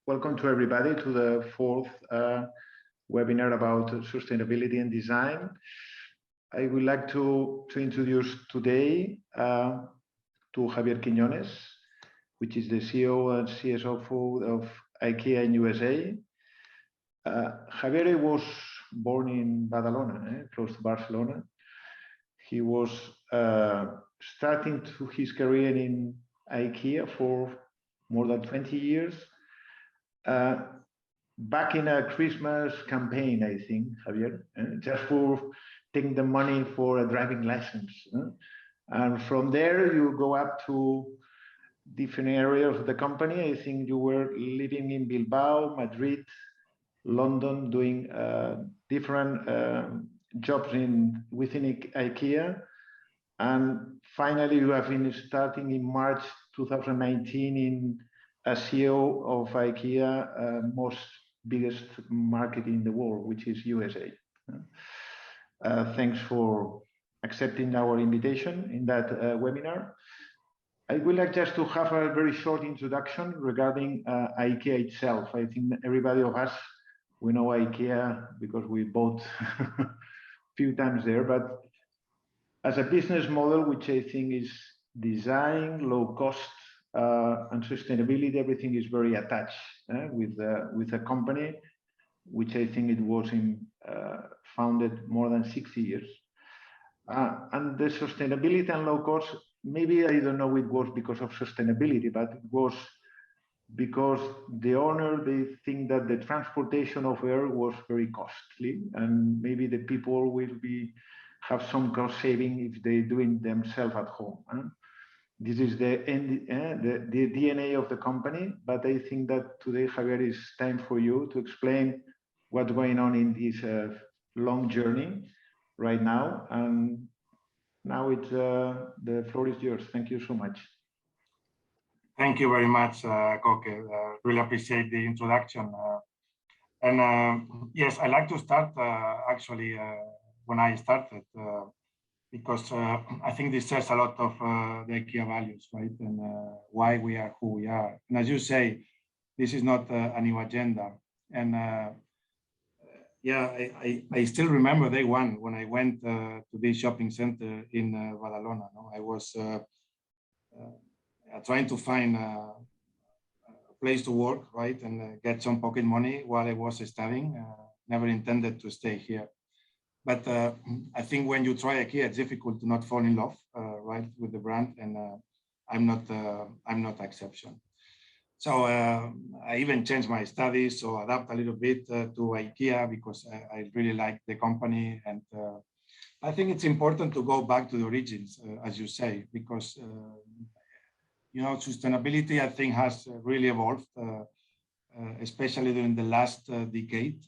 Welcome to everybody to the fourth webinar about sustainability and design. I would like to introduce today to Javier Quiñones, which is the CEO and CSO of IKEA in USA. Javier was born in Badalona, close to Barcelona. He was starting his career in IKEA for more than 20 years. Back in a Christmas campaign, I think, Javier, just for taking the money for a driving license. And from there, you go up to different areas of the company. I think you were living in Bilbao, Madrid, London, doing different jobs within IKEA. And finally, you have been starting in March 2019 as CEO of IKEA, most biggest market in the world, which is USA. Thanks for accepting our invitation in that webinar. I would like just to have a very short introduction regarding IKEA itself. I think everybody of us, we know IKEA because we bought a few times there, but as a business model, which I think is design, low cost, and sustainability, everything is very attached with a company, which I think it was founded more than 60 years. And the sustainability and low cost, maybe I don't know it was because of sustainability, but it was because the owner, they think that the transportation of air was very costly, and maybe the people will have some cost saving if they do it themselves at home. This is the DNA of the company, but I think that today, Javier, is time for you to explain what's going on in this long journey right now. And now the floor is yours. Thank you so much. Thank you very much, Koke. Really appreciate the introduction. Yes, I like to start actually when I started, because I think this says a lot of the IKEA values, right? And why we are who we are. And as you say, this is not a new agenda. And yeah, I still remember day one when I went to this shopping center in Badalona. I was trying to find a place to work, right? And get some pocket money while I was studying. Never intended to stay here. But I think when you try IKEA, it's difficult to not fall in love, right, with the brand, and I'm not exception. So I even changed my studies, so adapt a little bit to IKEA because I really like the company, and I think it's important to go back to the origins, as you say, because you know, sustainability I think has really evolved. Especially during the last decade,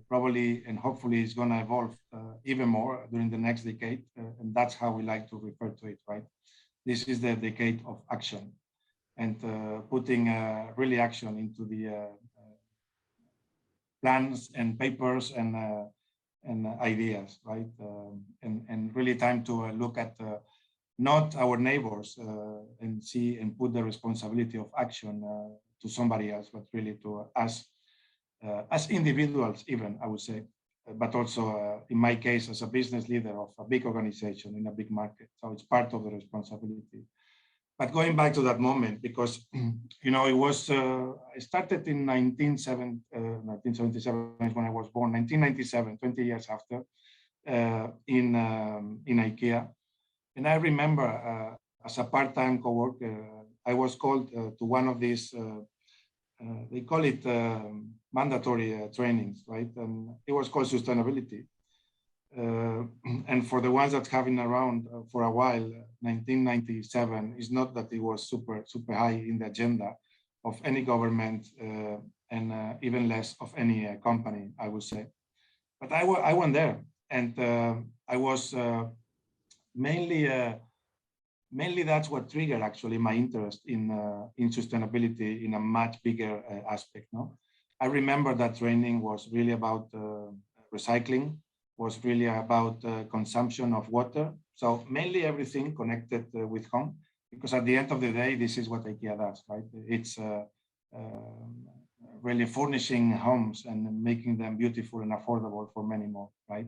probably and hopefully it's going to evolve even more during the next decade. And that's how we like to refer to it, right? This is the decade of action and putting really action into the plans and papers and ideas, right? And really time to look at not our neighbors and see and put the responsibility of action to somebody else, but really to us as individuals, even I would say, but also in my case as a business leader of a big organization in a big market. So it's part of the responsibility. But going back to that moment, because you know, it was I started in 1977 is when I was born. 1997, 20 years after, in IKEA, and I remember as a part-time co-worker, I was called to one of these, they call it mandatory trainings, right? And it was called sustainability. And for the ones that have been around for a while, 1997 is not that it was super high in the agenda of any government and even less of any company, I would say. But I went there, and I was mainly that's what triggered actually my interest in sustainability in a much bigger aspect. No, I remember that training was really about recycling, was really about consumption of water. So mainly everything connected with home, because at the end of the day, this is what IKEA does, right? It's really furnishing homes and making them beautiful and affordable for many more, right?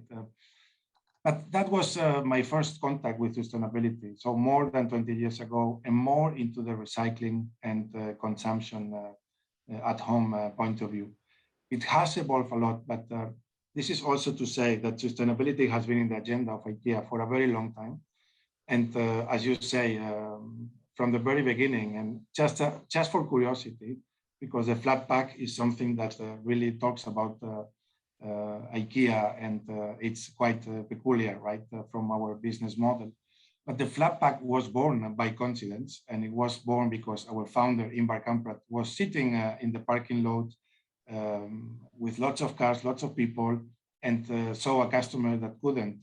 But that was my first contact with sustainability. So more than 20 years ago, and more into the recycling and consumption at home point of view. It has evolved a lot, but this is also to say that sustainability has been in the agenda of IKEA for a very long time. And as you say, from the very beginning, and just for curiosity, because the flat pack is something that really talks about IKEA, and it's quite peculiar, right, from our business model. But the flat pack was born by coincidence, and it was born because our founder, Imbar Kamprad, was sitting in the parking lot with lots of cars, lots of people, and saw a customer that couldn't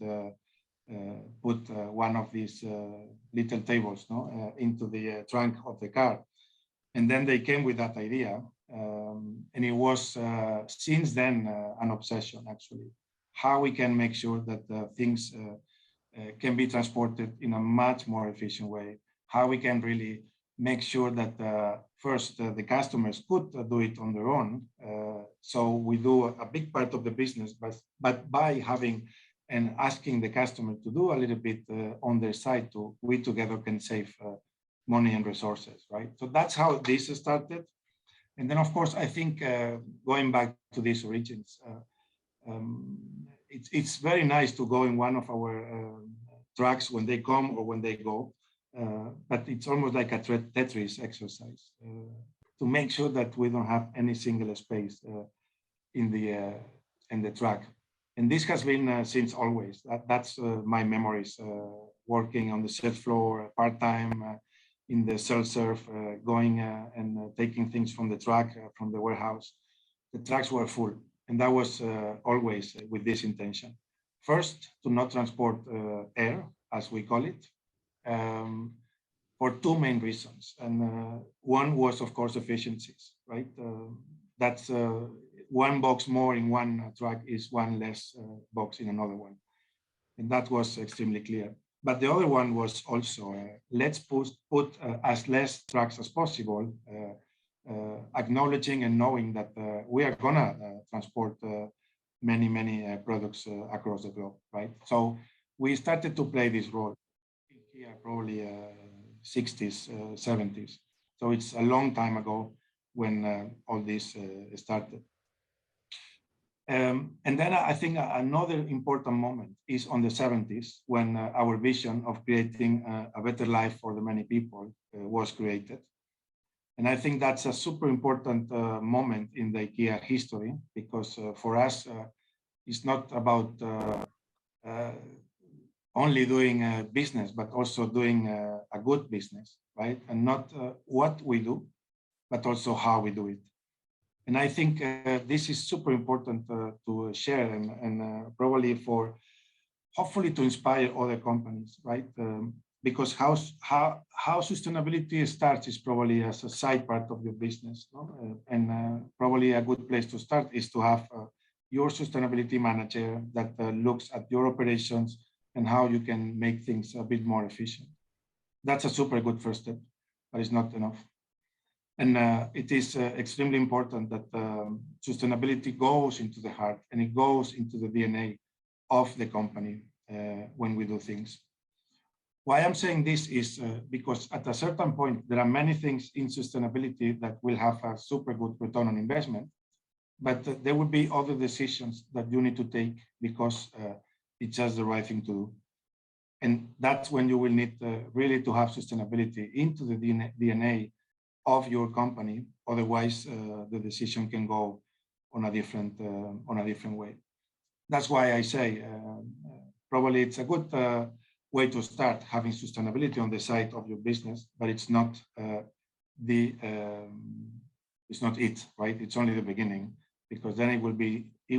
put one of these little tables into the trunk of the car. And then they came with that idea. And it was since then an obsession, actually, how we can make sure that things can be transported in a much more efficient way, how we can really make sure that first the customers could do it on their own. So we do a big part of the business, but by having and asking the customer to do a little bit on their side, we together can save money and resources, right? So that's how this started. And then, of course, I think going back to these origins, it's very nice to go in one of our trucks when they come or when they go, but it's almost like a Tetris exercise to make sure that we don't have any single space in the truck. And this has been since always. That's my memories, working on the sales floor part-time, in the self-serve, going and taking things from the truck, from the warehouse. The trucks were full, and that was always with this intention. First, to not transport air, as we call it, for two main reasons. And one was, of course, efficiencies, right? That's one box more in one truck is one less box in another one. And that was extremely clear. But the other one was also, let's put as less trucks as possible, acknowledging and knowing that we are gonna transport many products across the globe, right? So we started to play this role here probably 60s, 70s. So it's a long time ago when all this started. And then I think another important moment is on the 70s when our vision of creating a better life for the many people was created. And I think that's a super important moment in the IKEA history, because for us, it's not about only doing business, but also doing a good business, right? And not what we do, but also how we do it. And I think this is super important to share and probably for hopefully to inspire other companies, right? Because how sustainability starts is probably as a side part of your business, no? And probably a good place to start is to have your sustainability manager that looks at your operations and how you can make things a bit more efficient. That's a super good first step, but it's not enough. And it is extremely important that sustainability goes into the heart and it goes into the DNA of the company when we do things. Why I'm saying this is because at a certain point, there are many things in sustainability that will have a super good return on investment, but there will be other decisions that you need to take because it's just the right thing to do. And that's when you will need really to have sustainability into the DNA of your company. Otherwise, the decision can go on a different way. That's why I say probably it's a good way to start having sustainability on the side of your business, but it's not it, right? It's only the beginning, because then it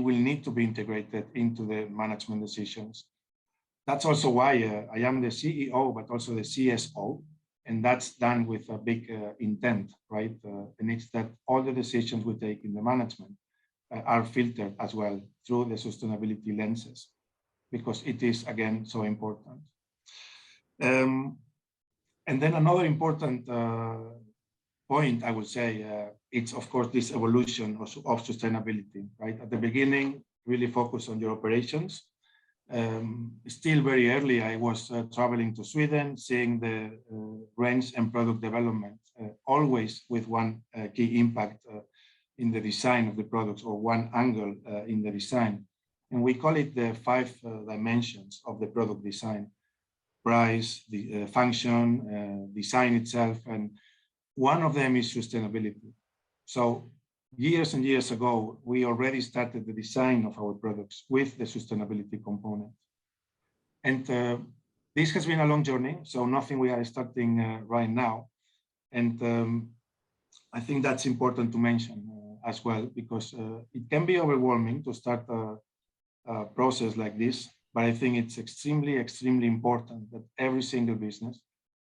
will need to be integrated into the management decisions. That's also why I am the CEO, but also the CSO. And that's done with a big intent, right? And it's that all the decisions we take in the management are filtered as well through the sustainability lenses, because it is, again, so important. And then another important point, I would say, it's of course this evolution of sustainability, right? At the beginning, really focus on your operations. Still very early, I was traveling to Sweden, seeing the range and product development, always with one key impact in the design of the products, or one angle in the design. And we call it the 5 dimensions of the product design: price, the function, design itself, and one of them is sustainability. So years and years ago, we already started the design of our products with the sustainability component. And this has been a long journey, so nothing we are starting right now. And I think that's important to mention as well, because it can be overwhelming to start a process like this, but I think it's extremely, extremely important that every single business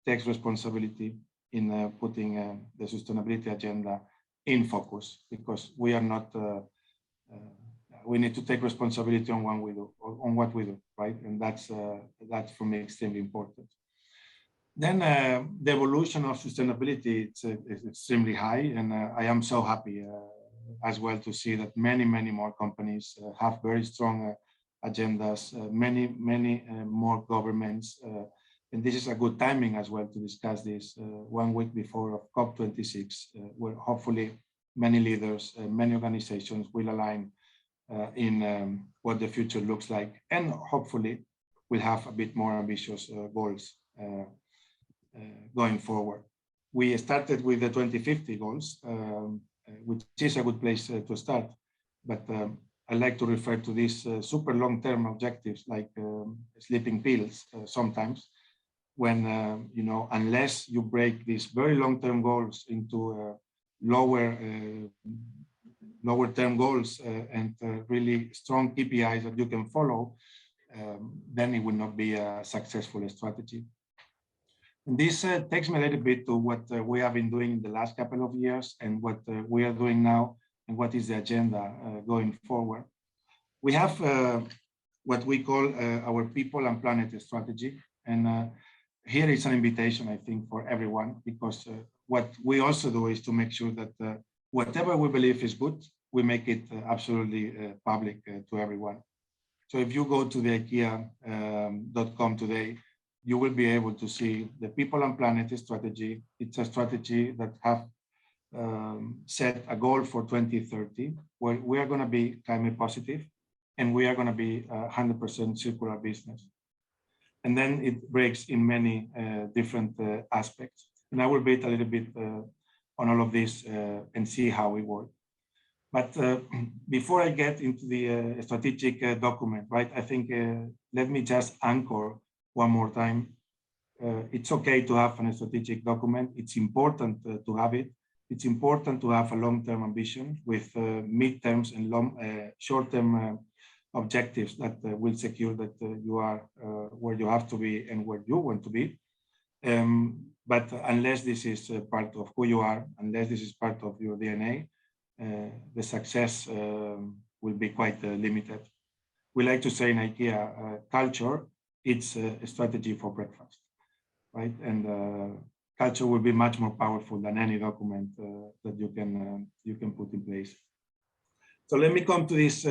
takes responsibility in putting the sustainability agenda in focus, because we are not, we need to take responsibility on what we do, right? And that's for me extremely important. Then the evolution of sustainability is extremely high, and I am so happy as well to see that many more companies have very strong agendas, many more governments, and this is a good timing as well to discuss this 1 week before of COP26, where hopefully many leaders, many organizations will align in what the future looks like, and hopefully we'll have a bit more ambitious goals going forward. We started with the 2050 goals, which is a good place to start, but I like to refer to these super long-term objectives like sleeping pills sometimes, when you know, unless you break these very long-term goals into lower-term goals and really strong KPIs that you can follow, then it will not be a successful strategy. And this takes me a little bit to what we have been doing in the last couple of years, and what we are doing now, and what is the agenda going forward. We have what we call our people and planet strategy, and here is an invitation, I think, for everyone, because what we also do is to make sure that whatever we believe is good, we make it absolutely public to everyone. So if you go to the IKEA.com today, you will be able to see the people and planet strategy. It's a strategy that have set a goal for 2030, where we are going to be climate positive, and we are going to be 100% circular business. And then it breaks in many different aspects. And I will bit a little bit on all of this and see how we work. But before I get into the strategic document, right, I think let me just anchor one more time. It's okay to have a strategic document. It's important to have it. It's important to have a long-term ambition with mid-terms and short-term objectives that will secure that you are where you have to be and where you want to be. But unless this is part of who you are, unless this is part of your DNA, the success will be quite limited. We like to say in IKEA, culture, it's a strategy for breakfast, right? And culture will be much more powerful than any document that you can put in place. So let me come to this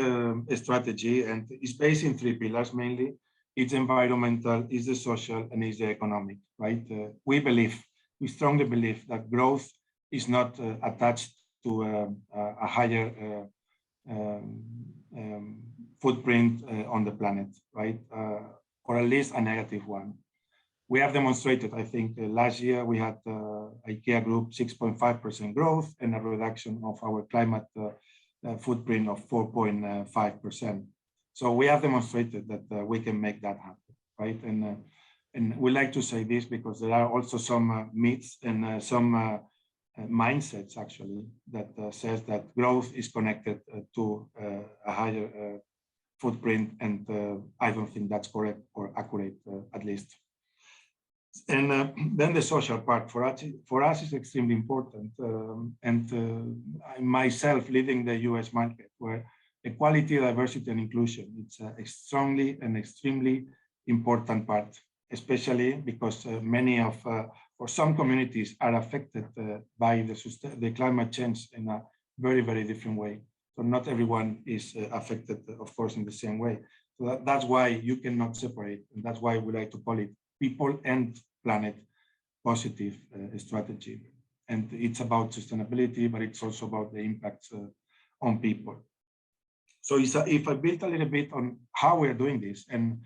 strategy, and it's based in 3 pillars mainly. It's environmental, it's the social, and it's the economic, right? We strongly believe that growth is not attached to a higher footprint on the planet, right? Or at least a negative one. We have demonstrated, I think, last year we had IKEA Group 6.5% growth and a reduction of our climate footprint of 4.5%. So we have demonstrated that we can make that happen, right? And we like to say this because there are also some myths and some mindsets actually that says that growth is connected to a higher footprint, and I don't think that's correct or accurate, at least. And then the social part for us is extremely important. I myself leading the US market, where equality, diversity, and inclusion, it's a strongly and extremely important part, especially because many of or some communities are affected by the climate change in a very, very different way. So not everyone is affected, of course, in the same way. So that's why you cannot separate, and that's why we like to call it people and planet positive strategy. And it's about sustainability, but it's also about the impacts on people. So if I build a little bit on how we're doing this and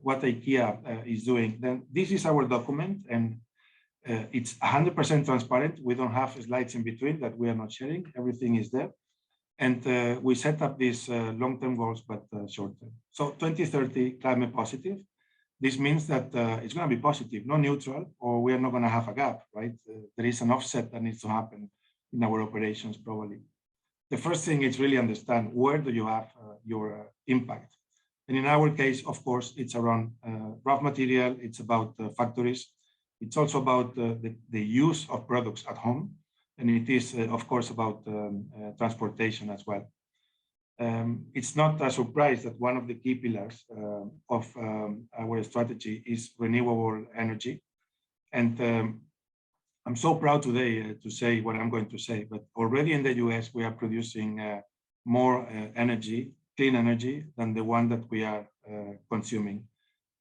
what IKEA is doing, then this is our document, and it's 100% transparent. We don't have slides in between that we are not sharing. Everything is there. And we set up these long-term goals, but short-term. So 2030, climate positive. This means that it's going to be positive, not neutral, or we are not going to have a gap, right? There is an offset that needs to happen in our operations, probably. The first thing is really understand where do you have your impact. And in our case, of course, it's around raw material. It's about factories. It's also about the use of products at home. And it is, of course, about transportation as well. It's not a surprise that one of the key pillars of our strategy is renewable energy. And I'm so proud today to say what I'm going to say, but already in the US, we are producing more energy, clean energy, than the one that we are consuming.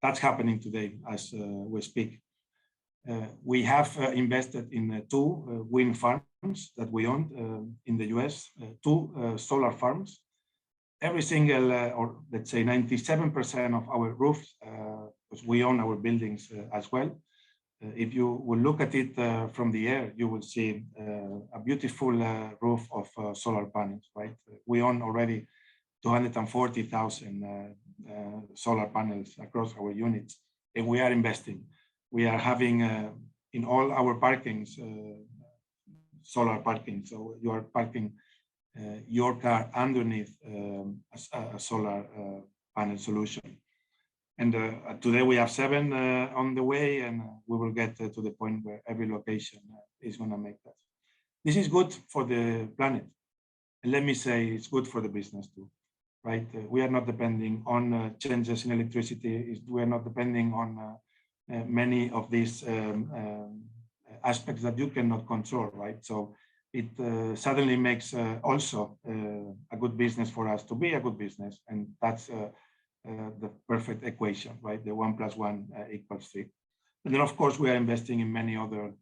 That's happening today as we speak. We have invested in 2 wind farms that we own in the US, 2 solar farms. Every single, or let's say 97% of our roofs, because we own our buildings as well. If you will look at it from the air, you will see a beautiful roof of solar panels, right? We own already 240,000 solar panels across our units, and we are investing. We are having in all our parkings, solar parking. So you are parking your car underneath a solar panel solution. And today we have 7 on the way, and we will get to the point where every location is going to make that. This is good for the planet. And let me say it's good for the business too, right? We are not depending on changes in electricity. We are not depending on many of these aspects that you cannot control, right? So it suddenly makes also a good business for us to be a good business. And that's the perfect equation, right? The 1 + 1 = 3. And then, of course, we are investing in many other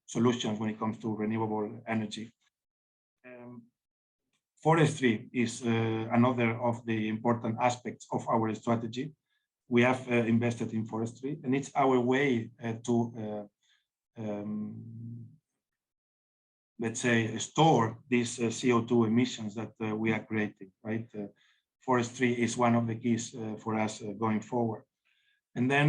solutions when it comes to renewable energy. Forestry is another of the important aspects of our strategy. We have invested in forestry, and it's our way to, let's say, store these CO2 emissions that we are creating, right? Forestry is one of the keys for us going forward. And then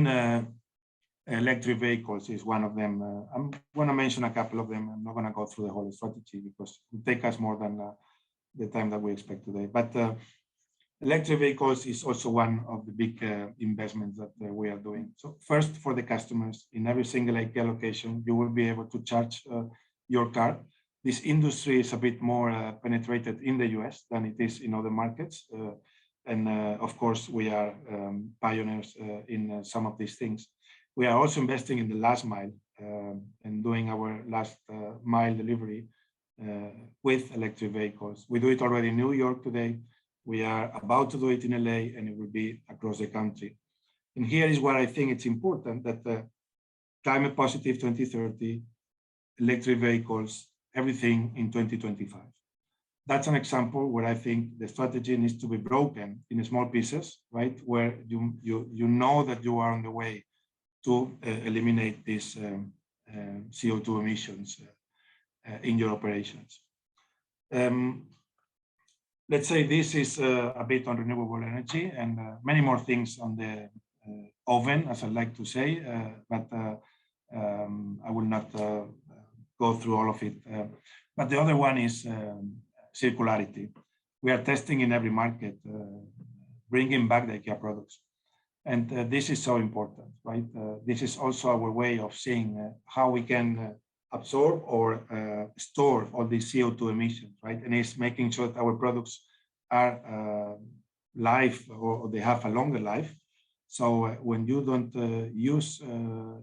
electric vehicles is one of them. I'm going to mention a couple of them. I'm not going to go through the whole strategy because it will take us more than the time that we expect today. But electric vehicles is also one of the big investments that we are doing. So first, for the customers, in every single IKEA location, you will be able to charge your car. This industry is a bit more penetrated in the US than it is in other markets. And of course, we are pioneers in some of these things. We are also investing in the last mile and doing our last mile delivery with electric vehicles. We do it already in New York today. We are about to do it in LA, and it will be across the country. And here is where I think it's important that the climate positive 2030, electric vehicles, everything in 2025. That's an example where I think the strategy needs to be broken in small pieces, right? Where you know that you are on the way to eliminate these CO2 emissions in your operations. Let's say this is a bit on renewable energy and many more things on the oven, as I like to say, but I will not go through all of it. But the other one is circularity. We are testing in every market, bringing back the IKEA products. And this is so important, right? This is also our way of seeing how we can absorb or store all these CO2 emissions, right? And it's making sure that our products are live or they have a longer life. So when you don't use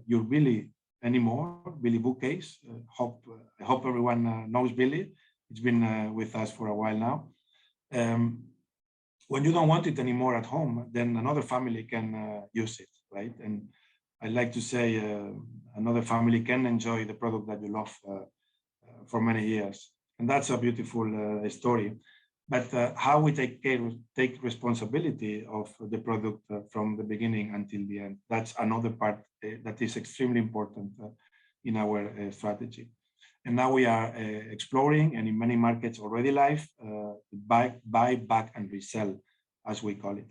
your Billy anymore, Billy bookcase, I hope everyone knows Billy. It's been with us for a while now. When you don't want it anymore at home, then another family can use it, right? And I like to say another family can enjoy the product that you love for many years. And that's a beautiful story. But how we take responsibility of the product from the beginning until the end, that's another part that is extremely important in our strategy. And now we are exploring, and in many markets already live, buy, back, and resell, as we call it,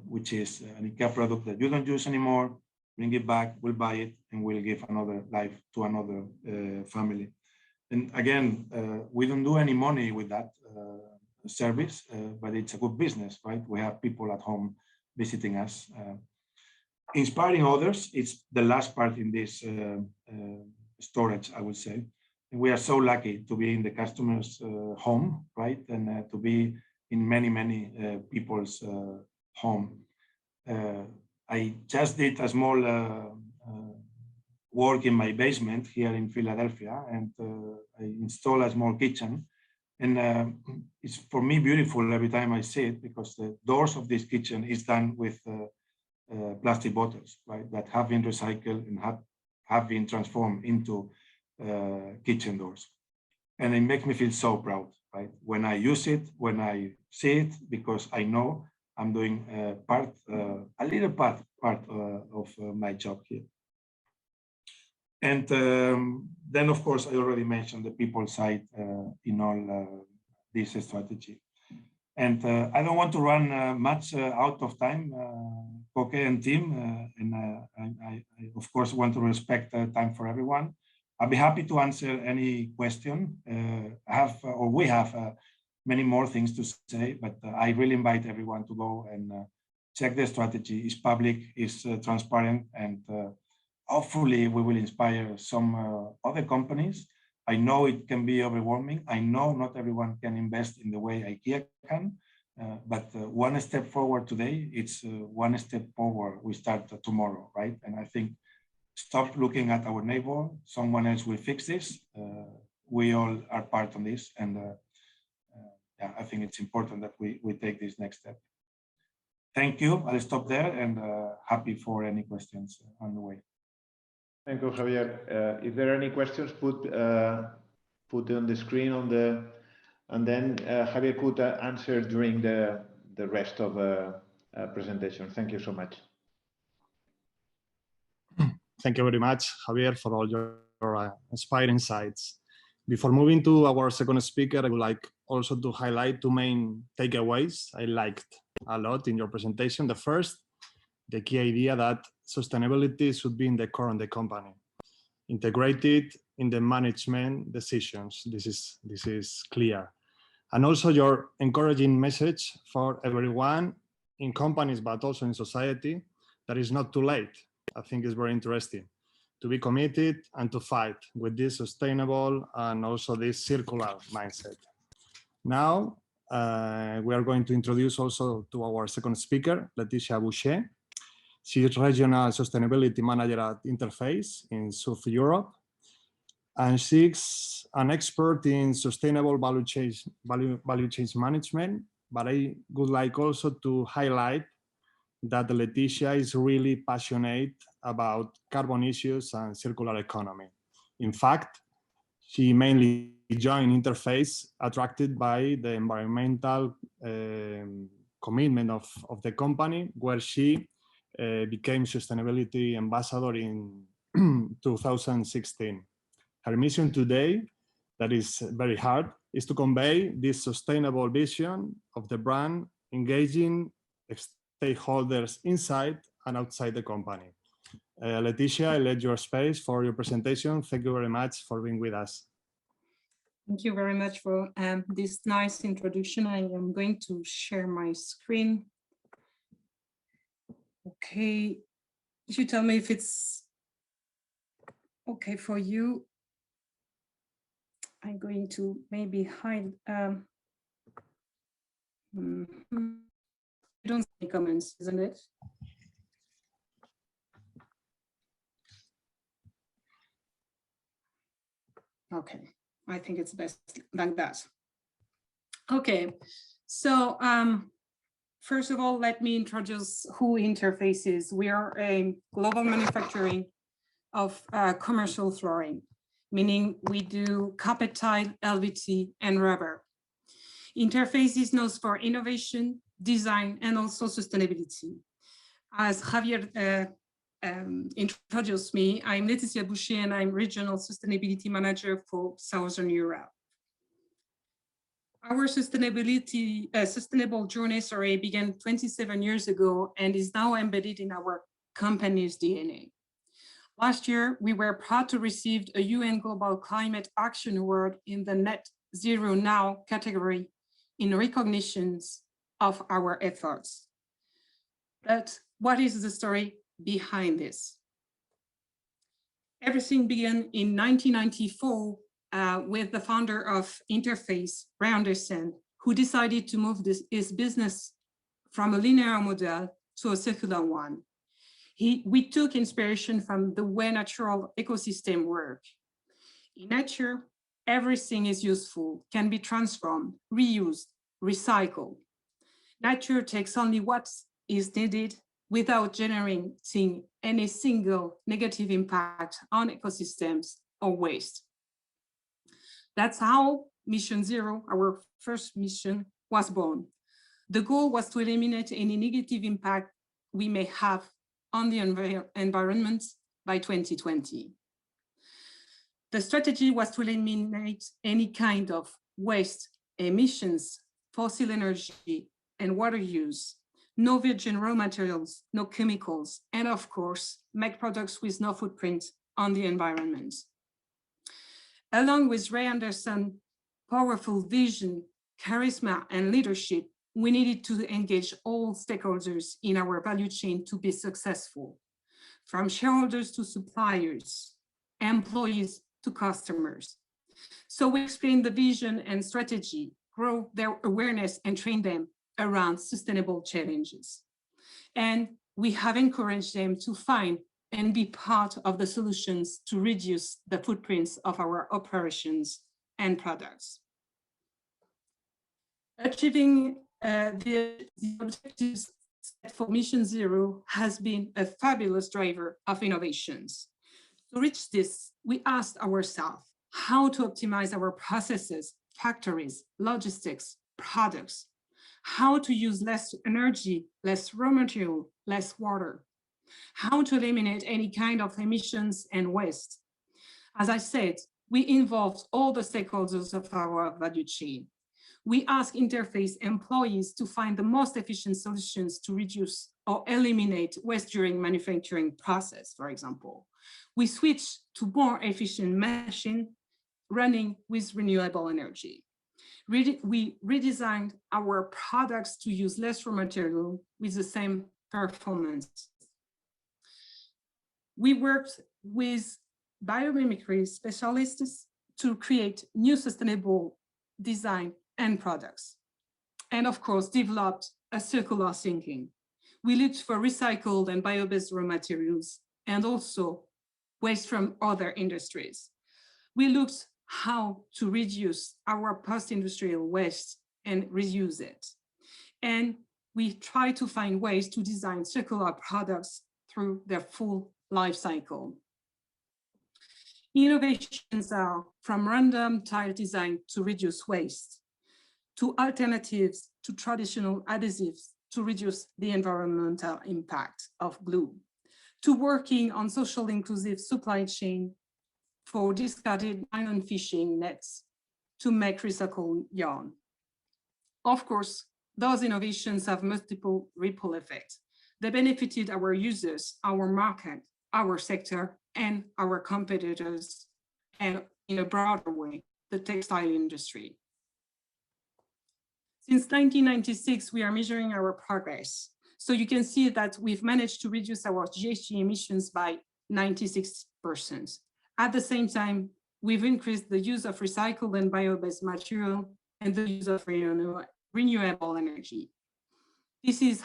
which is an IKEA product that you don't use anymore, bring it back, we'll buy it, and we'll give another life to another family. And again, we don't do any money with that service, but it's a good business, right? We have people at home visiting us. Inspiring others, it's the last part in this storage, I would say. And we are so lucky to be in the customer's home, right? And to be in many, many people's home. I just did a small work in my basement here in Philadelphia, and I installed a small kitchen. And it's for me beautiful every time I see it, because the doors of this kitchen is done with plastic bottles, right? That have been recycled and have been transformed into kitchen doors. And it makes me feel so proud, right? When I use it, when I see it, because I know I'm doing a little part of my job here. And then, of course, I already mentioned the people side in all this strategy. And I don't want to run much out of time, Koke and team, and I, of course, want to respect time for everyone. I'll be happy to answer any question. We have many more things to say, but I really invite everyone to go and check the strategy. It's public, it's transparent, and hopefully we will inspire some other companies. I know it can be overwhelming. I know not everyone can invest in the way IKEA can, but one step forward today, it's one step forward we start tomorrow, right? And I think stop looking at our neighbor, someone else will fix this. We all are part of this, and yeah, I think it's important that we take this next step. Thank you. I'll stop there, and happy for any questions on the way. Thank you, Javier. If there are any questions, put on the screen and then Javier could answer during the rest of the presentation. Thank you so much. Thank you very much, Javier, for all your inspiring insights. Before moving to our second speaker, I would like also to highlight two main takeaways I liked a lot in your presentation. The first, the key idea that sustainability should be in the core of the company, integrated in the management decisions. This is clear. And also your encouraging message for everyone in companies, but also in society, that it's not too late. I think is very interesting to be committed and to fight with this sustainable and also this circular mindset. Now, we are going to introduce also to our second speaker, Latisha Boucher. She is Regional Sustainability Manager at Interface in South Europe. And she's an expert in sustainable value chain management. But I would like also to highlight that Latisha is really passionate about carbon issues and circular economy. In fact, she mainly joined Interface attracted by the environmental commitment of the company, where she became sustainability ambassador in 2016. Her mission today, that is very hard, is to convey this sustainable vision of the brand, engaging stakeholders inside and outside the company. Latisha, I let your space for your presentation. Thank you very much for being with us. Thank you very much for this nice introduction. I am going to share my screen. Okay, you tell me if it's okay for you. I'm going to maybe hide. You don't see comments, isn't it? Okay, I think it's best like that. Okay, so first of all, let me introduce who Interface is. We are a global manufacturing of commercial flooring, meaning we do carpet tile, LVT, and rubber. Interface is known for innovation, design, and also sustainability. As Javier introduced me, I'm Latisha Boucher, and I'm Regional Sustainability Manager for Southern Europe. Our sustainable journey, began 27 years ago and is now embedded in our company's DNA. Last year, we were proud to receive a UN Global Climate Action Award in the Net Zero Now category in recognition of our efforts. But what is the story behind this? Everything began in 1994 with the founder of Interface, Ray Anderson, who decided to move his business from a linear model to a circular one. We took inspiration from the way natural ecosystem work. In nature, everything is useful, can be transformed, reused, recycled. Nature takes only what is needed without generating any single negative impact on ecosystems or waste. That's how Mission Zero, our first mission, was born. The goal was to eliminate any negative impact we may have on the environment by 2020. The strategy was to eliminate any kind of waste, emissions, fossil energy, and water use, no virgin raw materials, no chemicals, and of course, make products with no footprint on the environment. Along with Ray Anderson's powerful vision, charisma, and leadership, we needed to engage all stakeholders in our value chain to be successful, from shareholders to suppliers, employees to customers. So we explained the vision and strategy, grow their awareness, and train them around sustainable challenges. And we have encouraged them to find and be part of the solutions to reduce the footprints of our operations and products. Achieving the objectives set for Mission Zero has been a fabulous driver of innovations. To reach this, we asked ourselves how to optimize our processes, factories, logistics, products, how to use less energy, less raw material, less water, how to eliminate any kind of emissions and waste. As I said, we involved all the stakeholders of our value chain. We ask Interface employees to find the most efficient solutions to reduce or eliminate waste during manufacturing process, for example. We switch to more efficient machine running with renewable energy. We redesigned our products to use less raw material with the same performance. We worked with biomimicry specialists to create new sustainable design and products. And of course, developed a circular thinking. We looked for recycled and bio-based raw materials and also waste from other industries. We looked how to reduce our post-industrial waste and reuse it. And we try to find ways to design circular products through their full life cycle. Innovations are from random tile design to reduce waste, to alternatives to traditional adhesives to reduce the environmental impact of glue, to working on social inclusive supply chain for discarded nylon fishing nets to make recycled yarn. Of course, those innovations have multiple ripple effects. They benefited our users, our market, our sector, and our competitors, and in a broader way, the textile industry. Since 1996, we are measuring our progress. So you can see that we've managed to reduce our GHG emissions by 96%. At the same time, we've increased the use of recycled and bio-based material and the use of renewable energy. This is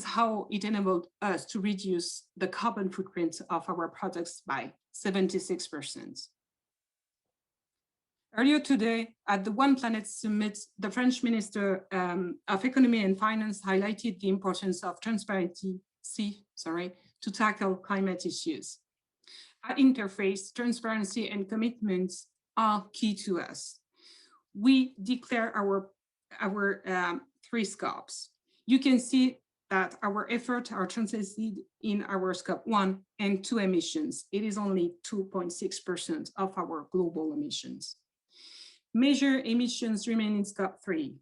how it enabled us to reduce the carbon footprint of our products by 76%. Earlier today, at the One Planet Summit, the French Minister of Economy and Finance highlighted the importance of transparency, to tackle climate issues. At Interface, transparency and commitments are key to us. We declare our 3 scopes. You can see that our efforts are translated in our scope 1 and 2 emissions. It is only 2.6% of our global emissions. Major emissions remain in scope 3,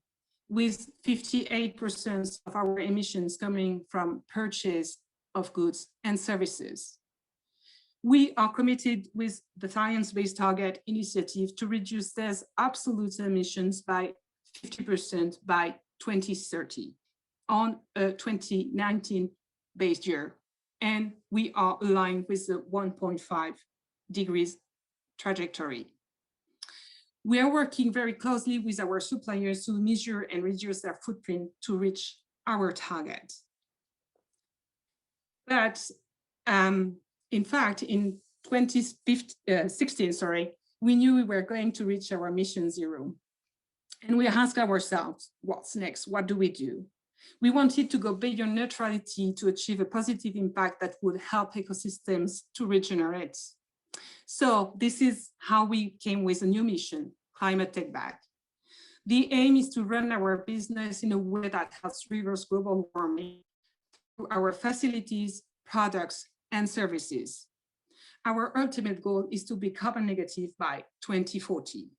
with 58% of our emissions coming from purchase of goods and services. We are committed with the Science Based Target Initiative to reduce these absolute emissions by 50% by 2030 on a 2019 based year. And we are aligned with the 1.5 degrees trajectory. We are working very closely with our suppliers to measure and reduce their footprint to reach our target. But in fact, in 2016, we knew we were going to reach our mission 0. And we asked ourselves, what's next? What do we do? We wanted to go beyond neutrality to achieve a positive impact that would help ecosystems to regenerate. So this is how we came with a new mission, Climate Take Back. The aim is to run our business in a way that helps reverse global warming through our facilities, products, and services. Our ultimate goal is to be carbon negative by 2040.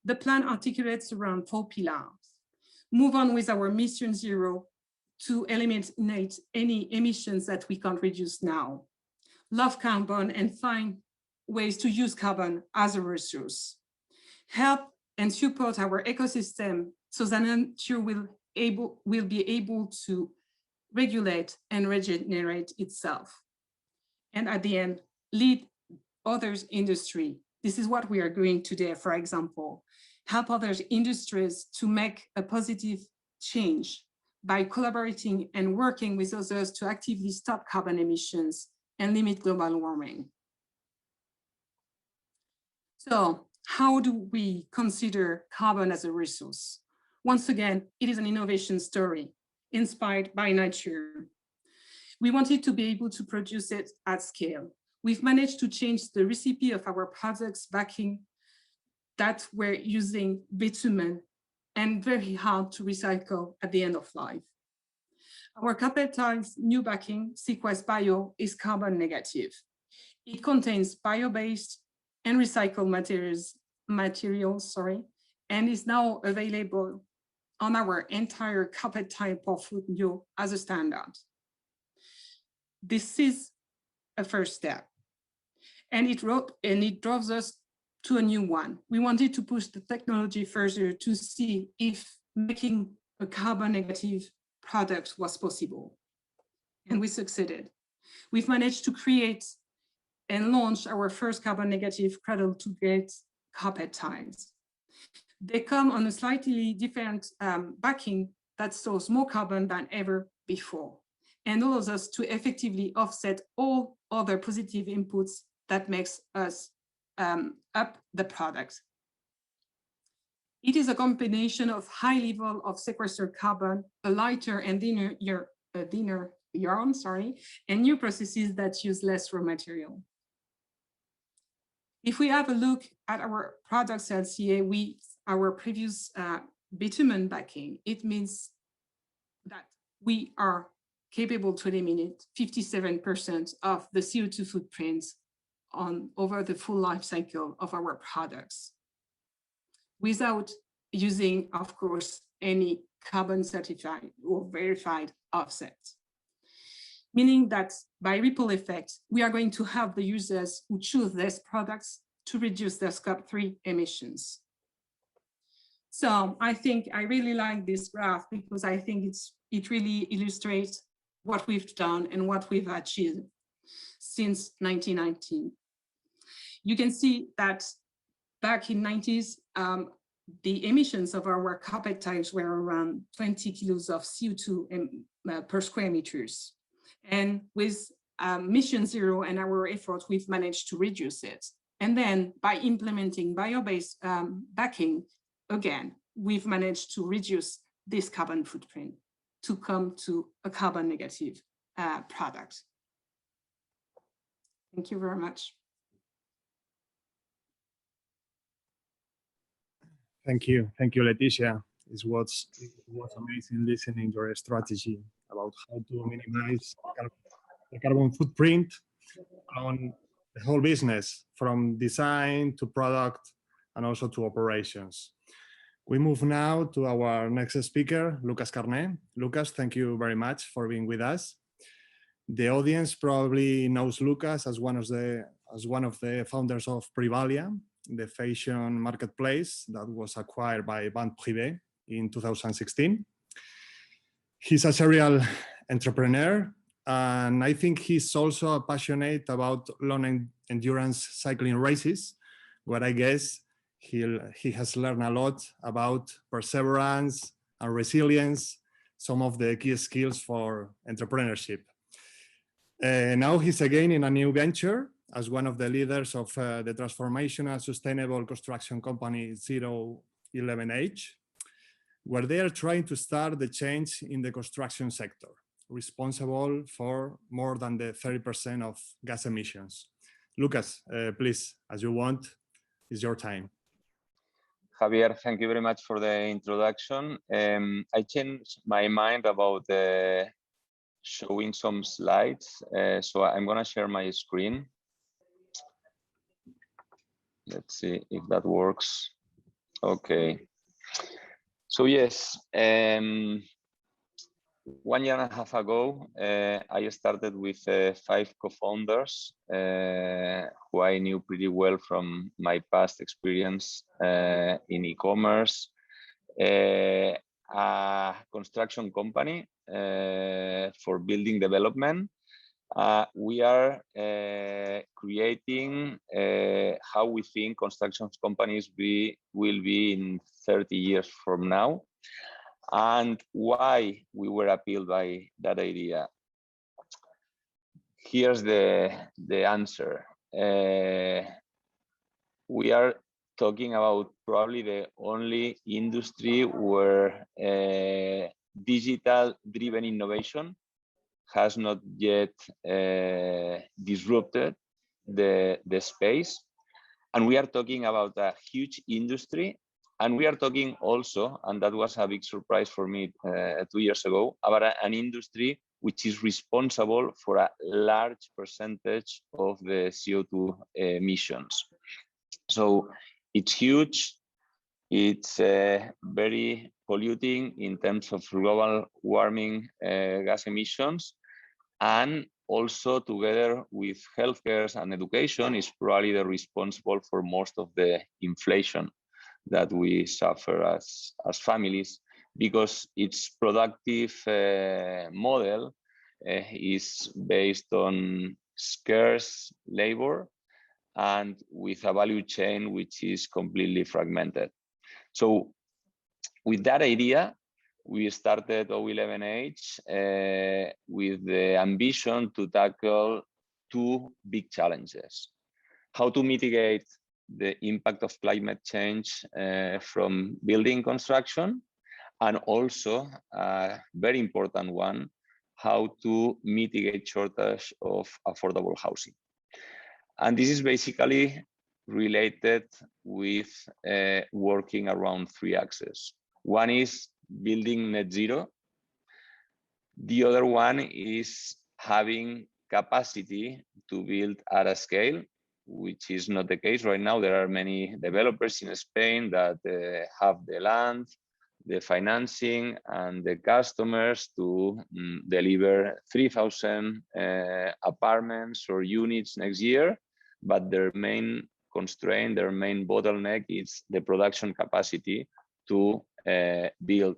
The plan articulates around 4 pillars. Move on with our mission 0 to eliminate any emissions that we can't reduce now. Love carbon and find ways to use carbon as a resource. Help and support our ecosystem so that nature will be able to regulate and regenerate itself. And at the end, lead others industry. This is what we are doing today, for example. Help other industries to make a positive change by collaborating and working with others to actively stop carbon emissions and limit global warming. So how do we consider carbon as a resource? Once again, it is an innovation story inspired by nature. We wanted to be able to produce it at scale. We've managed to change the recipe of our products backing that were using bitumen and very hard to recycle at the end of life. Our carpet tiles new backing, Sequest Bio, is carbon negative. It contains bio-based and recycled materials, and is now available on our entire carpet tile portfolio as a standard. This is a first step, and it drove us to a new one. We wanted to push the technology further to see if making a carbon negative product was possible, and we succeeded. We've managed to create and launch our first carbon negative cradle-to-gate carpet tiles. They come on a slightly different backing that stores more carbon than ever before and allows us to effectively offset all other positive inputs that makes us up the product. It is a combination of high level of sequestered carbon, a lighter and thinner yarn, and new processes that use less raw material. If we have a look at our products LCA with our previous bitumen backing, it means that we are capable to eliminate 57% of the CO2 footprints over the full life cycle of our products, without using, of course, any carbon certified or verified offsets. Meaning that by ripple effect, we are going to help the users who choose these products to reduce their scope 3 emissions. So I think I really like this graph because I think it really illustrates what we've done and what we've achieved since 1919. You can see that back in the 90s, the emissions of our carpet tiles were around 20 kilos of CO2 per square meters. And with mission 0 and our efforts, we've managed to reduce it. And then by implementing bio-based backing, again, we've managed to reduce this carbon footprint to come to a carbon negative product. Thank you very much. Thank you, Laetitia. It was amazing listening to your strategy about how to minimize the carbon footprint on the whole business, from design to product and also to operations. We move now to our next speaker, Lucas Carné. Lucas, thank you very much for being with us. The audience probably knows Lucas as one of the founders of Privalia, the fashion marketplace that was acquired by Vente Privée in 2016. He's a serial entrepreneur, and I think he's also passionate about long endurance cycling races, where I guess he has learned a lot about perseverance and resilience, some of the key skills for entrepreneurship. Now he's again in a new venture as one of the leaders of the transformational sustainable construction company 011H, where they are trying to start the change in the construction sector, responsible for more than the 30% of gas emissions. Lucas, please, as you want, it's your time. Javier, thank you very much for the introduction. I changed my mind about showing some slides, so I'm going to share my screen. Let's see if that works. Okay. So yes, 1.5 years ago, I started with 5 co-founders who I knew pretty well from my past experience in e-commerce, a construction company for building development. We are creating how we think construction companies will be in 30 years from now, and why we were appealed by that idea. Here's the answer. We are talking about probably the only industry where digital-driven innovation has not yet disrupted the space. And we are talking about a huge industry. And we are talking also, and that was a big surprise for me 2 years ago, about an industry which is responsible for a large percentage of the CO2 emissions. So it's huge. It's very polluting in terms of global warming gas emissions. And also together with healthcare and education is probably the responsible for most of the inflation that we suffer as families, because its productive model is based on scarce labor and with a value chain which is completely fragmented. So with that idea, we started 011H with the ambition to tackle 2 big challenges: how to mitigate the impact of climate change from building construction, and also a very important one, how to mitigate shortage of affordable housing. And this is basically related with working around 3 axes. One is building net zero. The other one is having capacity to build at a scale, which is not the case right now. There are many developers in Spain that have the land, the financing, and the customers to deliver 3,000 apartments or units next year. But their main constraint, their main bottleneck is the production capacity to build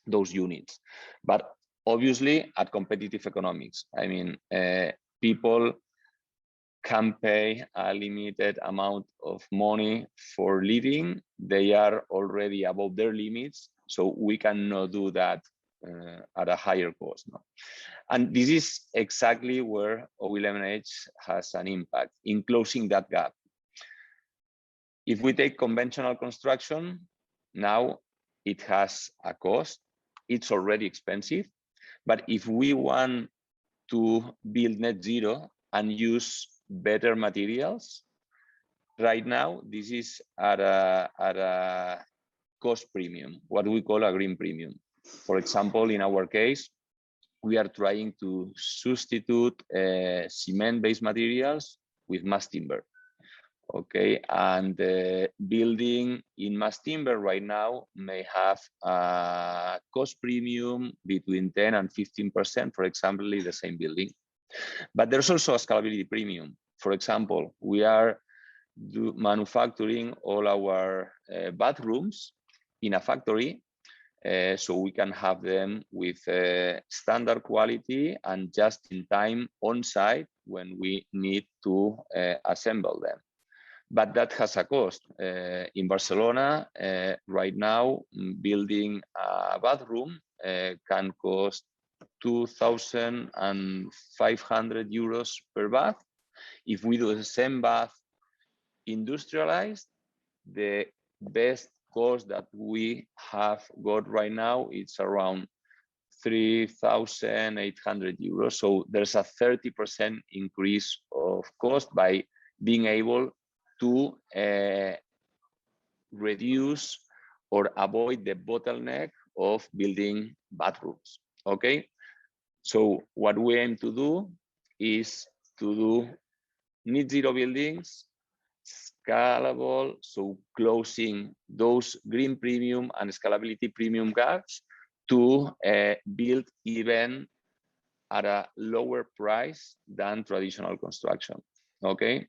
those units. But obviously at competitive economics. I mean, people can pay a limited amount of money for living. They are already above their limits, so we cannot do that at a higher cost. No? And this is exactly where 011H has an impact in closing that gap. If we take conventional construction, now it has a cost. It's already expensive. But if we want to build net zero and use better materials, right now, this is at a cost premium, what we call a green premium. For example, in our case, we are trying to substitute cement-based materials with mass timber. Okay, and building in mass timber right now may have a cost premium between 10 and 15%, for example, in the same building. But there's also a scalability premium. For example, we are manufacturing all our bathrooms in a factory, so we can have them with standard quality and just in time on site when we need to assemble them. But that has a cost. In Barcelona, right now, building a bathroom can cost 2,500 euros per bath. If we do the same bath industrialized, the best cost that we have got right now, it's around 3,800 euros. So there's a 30% increase of cost by being able to reduce or avoid the bottleneck of building bathrooms. Okay, so what we aim to do is to do net zero buildings, scalable, so closing those green premium and scalability premium gaps to build even at a lower price than traditional construction. Okay,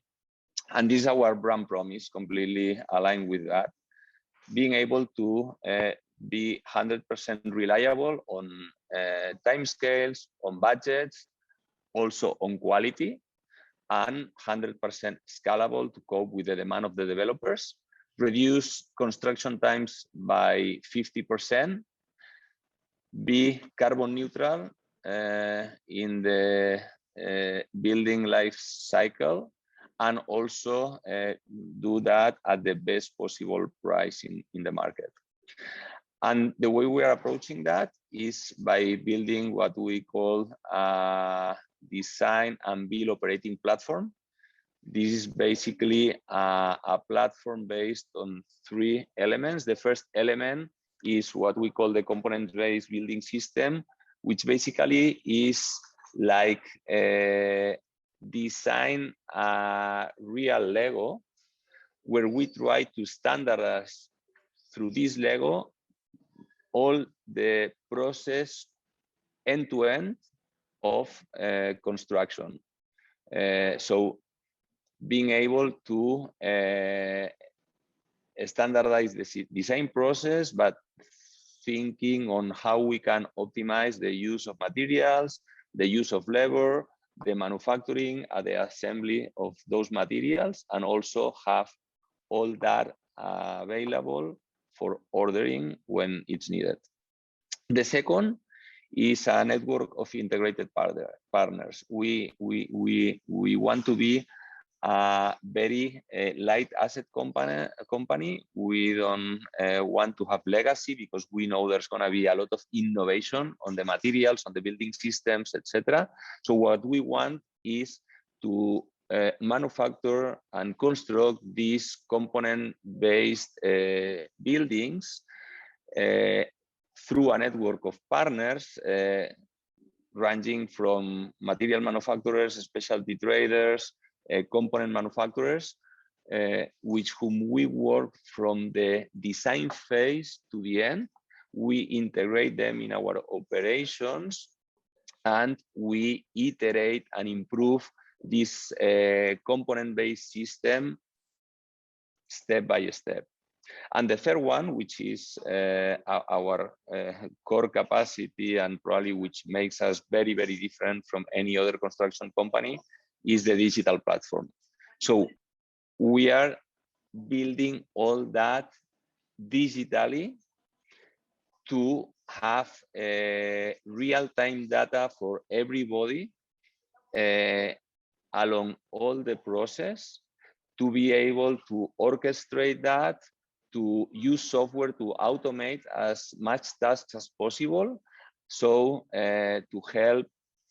and this is our brand promise, completely aligned with that, being able to be 100% reliable on timescales, on budgets, also on quality, and 100% scalable to cope with the demand of the developers, reduce construction times by 50%, be carbon neutral in the building life cycle, and also do that at the best possible price in the market. And the way we are approaching that is by building what we call a design and build operating platform. This is basically a platform based on 3 elements. The first element is what we call the component-based building system, which basically is like design a real Lego, where we try to standardize through this Lego all the process end-to-end of construction. So being able to standardize the design process, but thinking on how we can optimize the use of materials, the use of labor, the manufacturing, the assembly of those materials, and also have all that available for ordering when it's needed. The second is a network of integrated partners. We want to be a very light asset company. We don't want to have legacy, because we know there's going to be a lot of innovation on the materials, on the building systems, etc. So what we want is to manufacture and construct these component-based buildings through a network of partners ranging from material manufacturers, specialty traders, component manufacturers, with whom we work from the design phase to the end. We integrate them in our operations, and we iterate and improve this component-based system step by step. And the third one, which is our core capacity, and probably which makes us very, very different from any other construction company, is the digital platform. So we are building all that digitally to have real-time data for everybody along all the process, to be able to orchestrate that, to use software to automate as much tasks as possible. So to help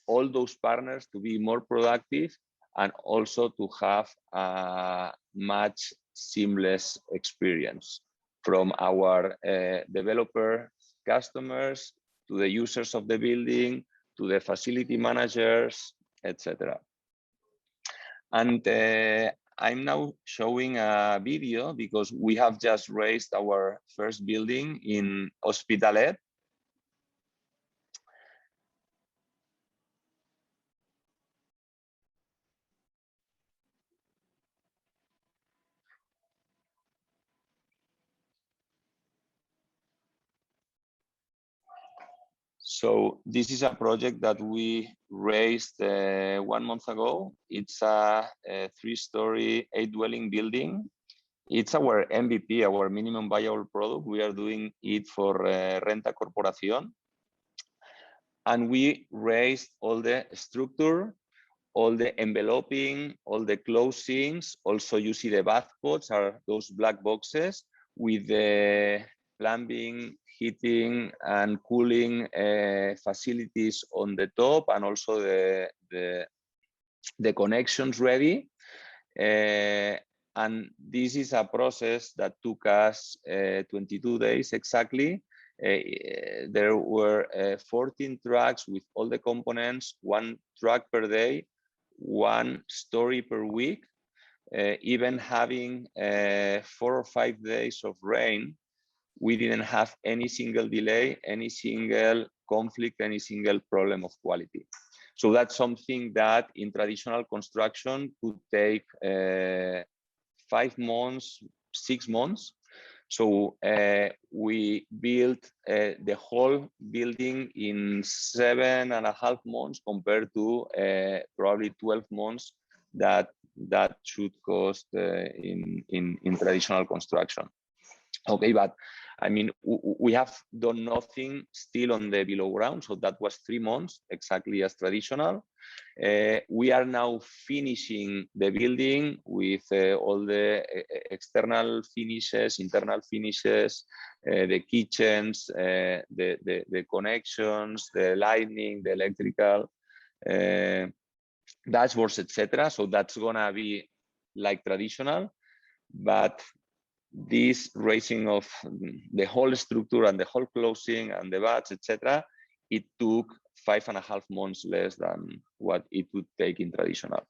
all those partners to be more productive and also to have a much seamless experience from our developer customers to the users of the building, to the facility managers, etc. And I'm now showing a video because we have just raised our first building in Hospitalet. So this is a project that we raised 1 month ago. It's a 3-story, 8-dwelling building. It's our MVP, our minimum viable product. We are doing it for Renta Corporación. And we raised all the structure, all the enveloping, all the closings. Also, you see the bath pots are those black boxes with the plumbing, heating and cooling facilities on the top, and also the connections ready. And this is a process that took us 22 days exactly. There were 14 trucks with all the components, 1 truck per day, 1 story per week. Even having 4 or 5 days of rain, we didn't have any single delay, any single conflict, any single problem of quality. So that's something that in traditional construction could take 5 months, 6 months. So we built the whole building in 7.5 months compared to probably 12 months that should cost in traditional construction. Okay, but I mean, we have done nothing still on the below ground, so that was 3 months, exactly as traditional. We are now finishing the building with all the external finishes, internal finishes, the kitchens, the connections, the lighting, the electrical, dashboards, etc. So that's gonna be like traditional, but this raising of the whole structure and the whole closing and the batch, etc., it took 5.5 months less than what it would take in traditional.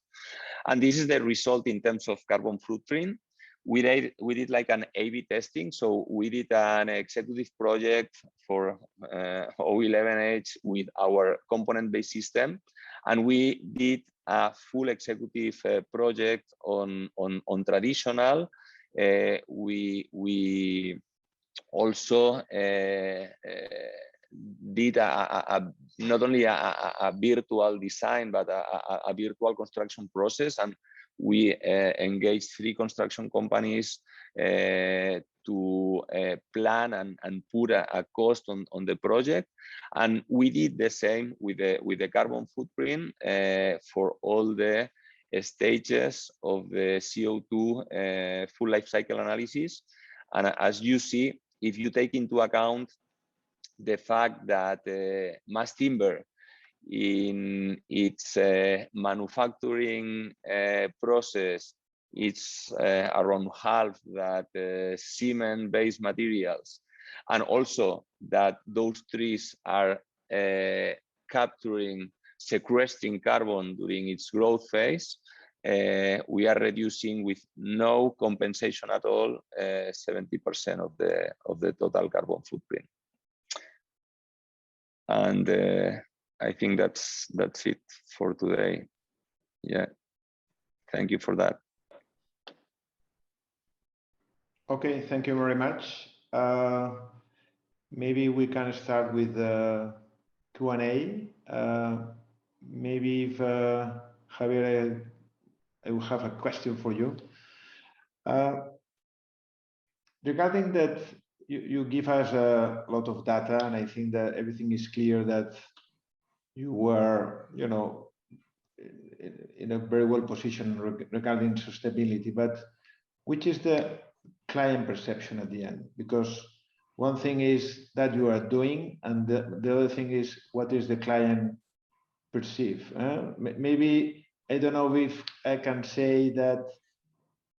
And this is the result in terms of carbon footprint. We did like an A/B testing. So we did an executive project for O11H with our component-based system. And we did a full executive project on traditional. We also did not only a virtual design, but a virtual construction process. And we engaged 3 construction companies to plan and put a cost on the project. And we did the same with the carbon footprint for all the stages of the CO2 full life cycle analysis. And as you see, if you take into account the fact that mass timber in its manufacturing process, it's around half that cement-based materials, and also that those trees are sequestering carbon during its growth phase, we are reducing with no compensation at all 70% of the total carbon footprint. And I think that's it for today. Yeah, thank you for that. Okay, thank you very much. Maybe we can start with the Q&A. Maybe if Javier, I will have a question for you. Regarding that, you give us a lot of data, and I think that everything is clear that you were, in a very well position regarding sustainability, but which is the client perception at the end? Because one thing is that you are doing, and the other thing is what is the client perceive. Maybe, I don't know if I can say that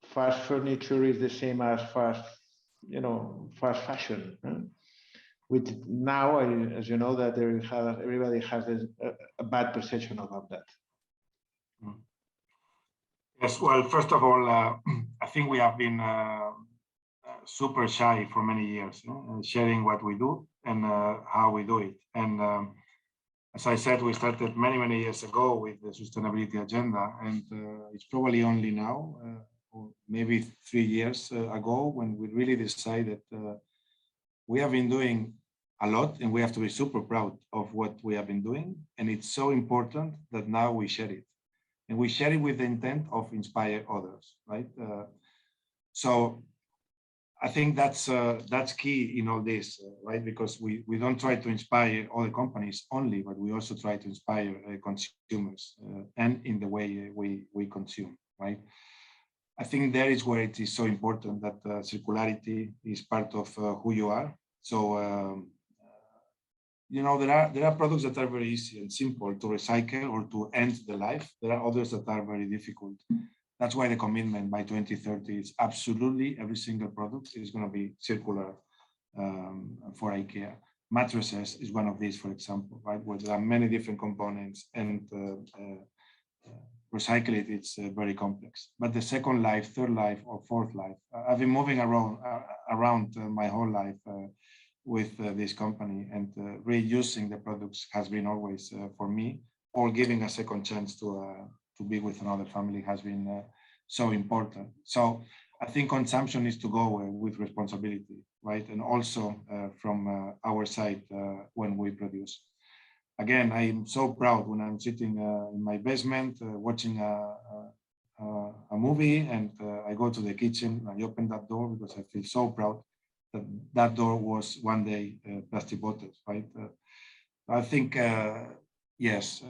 fast furniture is the same as fast fashion. Which now, as you know, that everybody has a bad perception about that. Yes, well, first of all, I think we have been super shy for many years, sharing what we do and how we do it. And as I said, we started many years ago with the sustainability agenda, and it's probably only now, or maybe 3 years ago, when we really decided we have been doing a lot, and we have to be super proud of what we have been doing. And it's so important that now we share it. And we share it with the intent of inspire others, right? So I think that's key in all this, right? Because we don't try to inspire other companies only, but we also try to inspire consumers and in the way we consume, right? I think that is where it is so important that circularity is part of who you are. So, there are products that are very easy and simple to recycle or to end the life. There are others that are very difficult. That's why the commitment by 2030 is absolutely every single product is going to be circular for IKEA. Mattresses is one of these, for example, right? Where there are many different components, and recycle it's very complex. But the second life, third life, or fourth life, I've been moving around my whole life with this company, and reusing the products has been always for me, or giving a second chance to be with another family has been so important. So I think consumption needs to go with responsibility, right? And also from our side when we produce. Again, I'm so proud when I'm sitting in my basement watching a movie, and I go to the kitchen, I open that door because I feel so proud that that door was one day plastic bottles, right? I think, yes,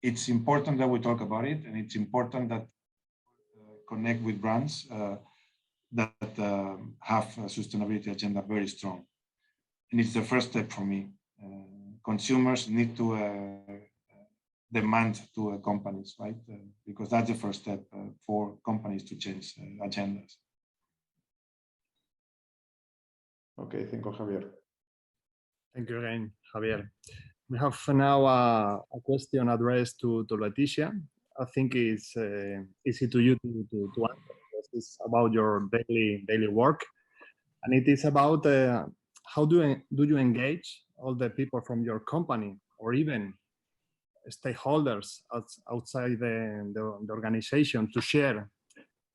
it's important that we talk about it, and it's important that connect with brands that have a sustainability agenda very strong. And it's the first step for me. Consumers need to demand to companies, right? Because that's the first step for companies to change agendas. Okay, thank you, Javier. Thank you again, Javier. We have now a question addressed to Laetitia. I think it's easy to you to answer, because it's about your daily work, and it is about how do you engage all the people from your company, or even stakeholders outside the organization, to share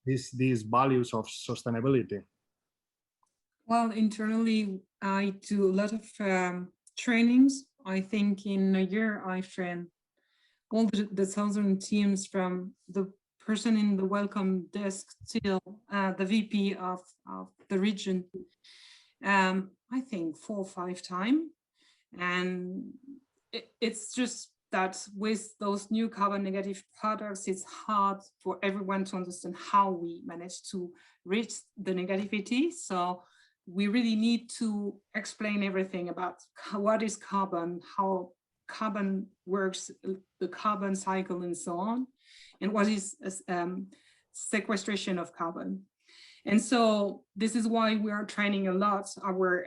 these values of sustainability? Well, internally, I do a lot of trainings. I think in a year, I train all the 1,000 teams, from the person in the welcome desk till the VP of the region. I think 4 or 5 times. And it's just that with those new carbon negative products, it's hard for everyone to understand how we manage to reach the negativity. So we really need to explain everything about what is carbon, how carbon works, the carbon cycle, and so on, and what is sequestration of carbon. And so this is why we are training a lot our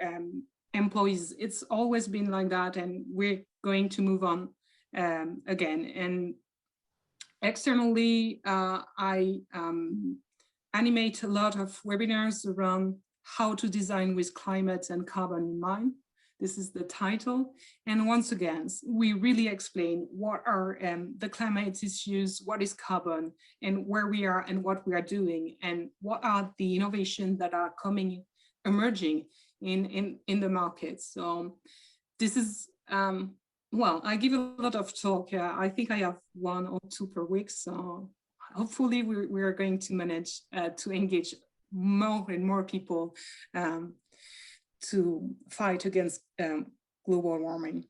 employees. It's always been like that, and we're going to move on again. And externally, I animate a lot of webinars around how to design with climate and carbon in mind. This is the title. And once again, we really explain what are the climate issues, what is carbon, and where we are and what we are doing, and what are the innovations that are emerging in the market. So this is, well, I give a lot of talk. I think I have 1 or 2 per week. So hopefully we are going to manage to engage more and more people to fight against global warming.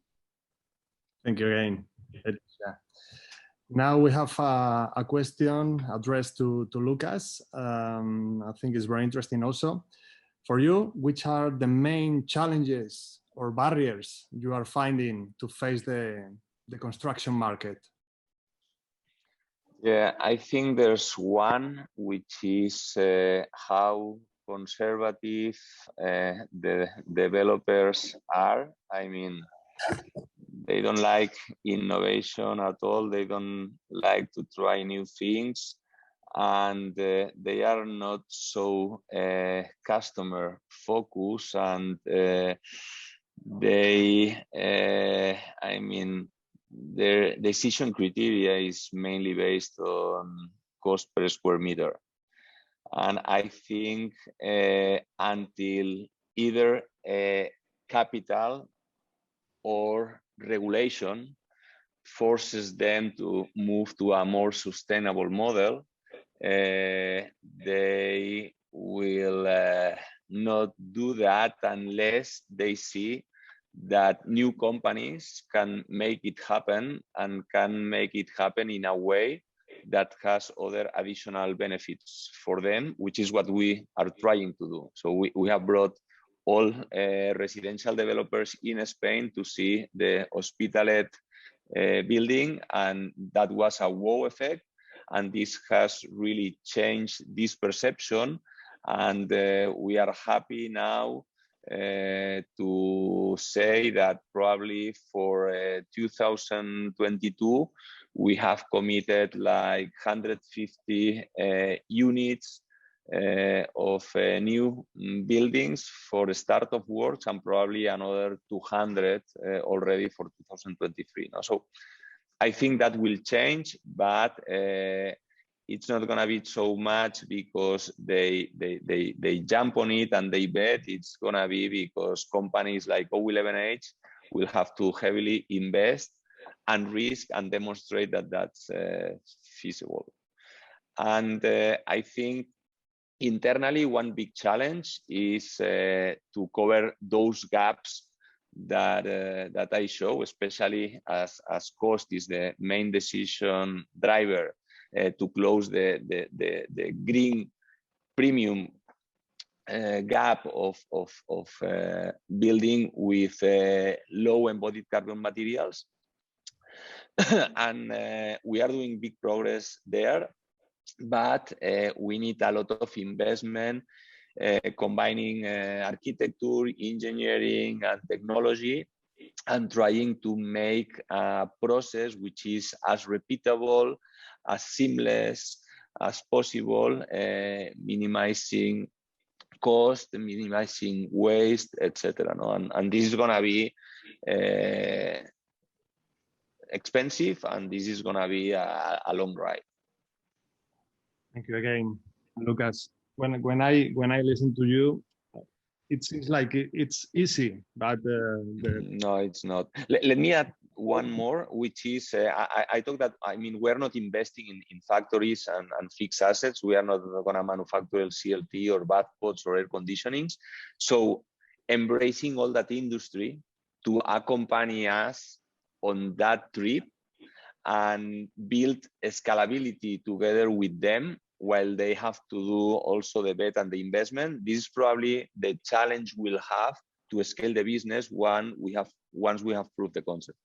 Thank you again, Laetitia. Now we have a question addressed to Lucas. I think it's very interesting also. For you, which are the main challenges or barriers you are finding to face the construction market? Yeah, I think there's one, which is how conservative the developers are. I mean, they don't like innovation at all. They don't like to try new things. And they are not so customer focused, and I mean, their decision criteria is mainly based on cost per square meter. And I think until either capital or regulation forces them to move to a more sustainable model, they will not do that unless they see that new companies can make it happen, and can make it happen in a way that has other additional benefits for them, which is what we are trying to do. So we have brought all residential developers in Spain to see the Hospitalet building, and that was a wow effect. And this has really changed this perception. And we are happy now to say that probably for 2022, we have committed like 150 units of new buildings for the start of works, and probably another 200 already for 2023. No? So I think that will change, but it's not going to be so much because they jump on it and they bet. It's going to be because companies like O11H will have to heavily invest and risk and demonstrate that that's feasible. And I think internally, one big challenge is to cover those gaps that I show, especially as cost is the main decision driver to close the green premium gap of building with low embodied carbon materials. And we are doing big progress there, but we need a lot of investment combining architecture, engineering, and technology, and trying to make a process which is as repeatable, as seamless as possible, minimizing cost, minimizing waste, etc. No? And this is going to be expensive, and this is going to be a long ride. Thank you again, Lucas. When I listen to you, it seems like it's easy, but no, it's not. Let me add one more, which is I thought that, I mean, we're not investing in factories and fixed assets. We are not going to manufacture CLT or bathpots or air conditionings. So embracing all that industry to accompany us on that trip and build scalability together with them, while they have to do also the bet and the investment. This is probably the challenge we'll have to scale the business once we have proved the concept.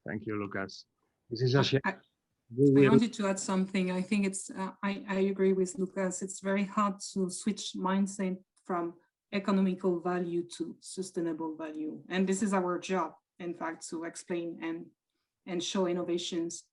Thank you, Lucas. This is just I wanted to add something. I think it's, I agree with Lucas. It's very hard to switch mindset from economical value to sustainable value. And this is our job, in fact, to explain and show innovations.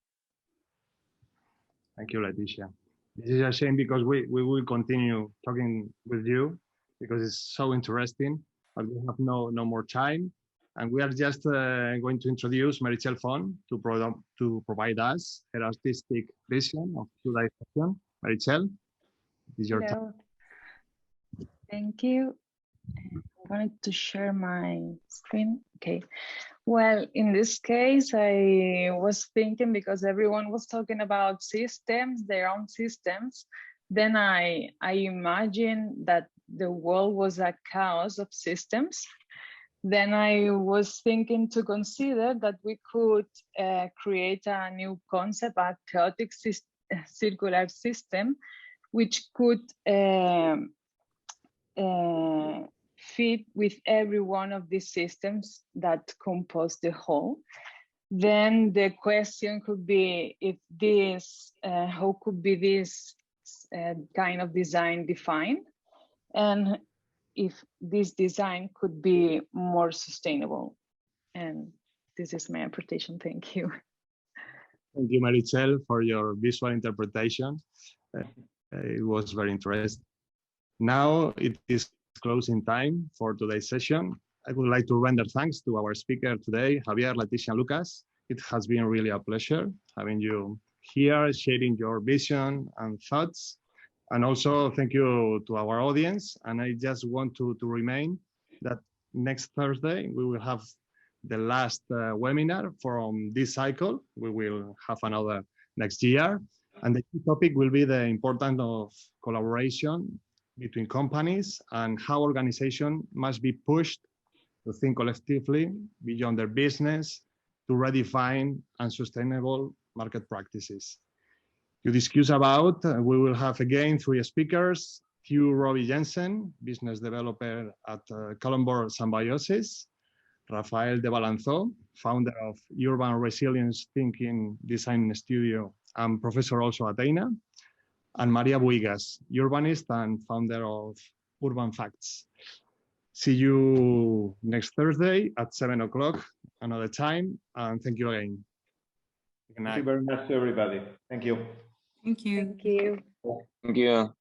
Thank you, Laetitia. This is a shame because we will continue talking with you because it's so interesting, but we have no more time. And we are just going to introduce Meritxell Font to provide us her artistic vision of today's session. Meritxell, it is your time. Thank you. I wanted to share my screen. Okay. Well, in this case, I was thinking, because everyone was talking about systems, their own systems, then I imagined that the world was a chaos of systems. then I was thinking to consider that we could create a new concept, a chaotic circular system, which could fit with every one of these systems that compose the whole. Then the question could be if this, how could be this kind of design defined, and if this design could be more sustainable. And this is my interpretation. Thank you. Thank you, Marichel, for your visual interpretation. It was very interesting. Now it is closing time for today's session. I would like to render thanks to our speaker today, Javier, Latisha, and Lucas. It has been really a pleasure having you here, sharing your vision and thoughts. And also thank you to our audience. And I just want to remind that next Thursday, we will have the last webinar from this cycle. We will have another next year. And the key topic will be the importance of collaboration between companies and how organizations must be pushed to think collectively beyond their business to redefine unsustainable market practices. To discuss about, we will have again 3 speakers: Hugh Robbie Jensen, business developer at Colombo Symbiosis; Rafael de Balanzó, founder of Urban Resilience Thinking Design Studio and professor also at ENA; and Maria Buigas, urbanist and founder of Urban Facts. See you next Thursday at 7 o'clock, another time, and thank you again. Good night. Thank you very much to everybody. Thank you. Thank you. Thank you. Thank you.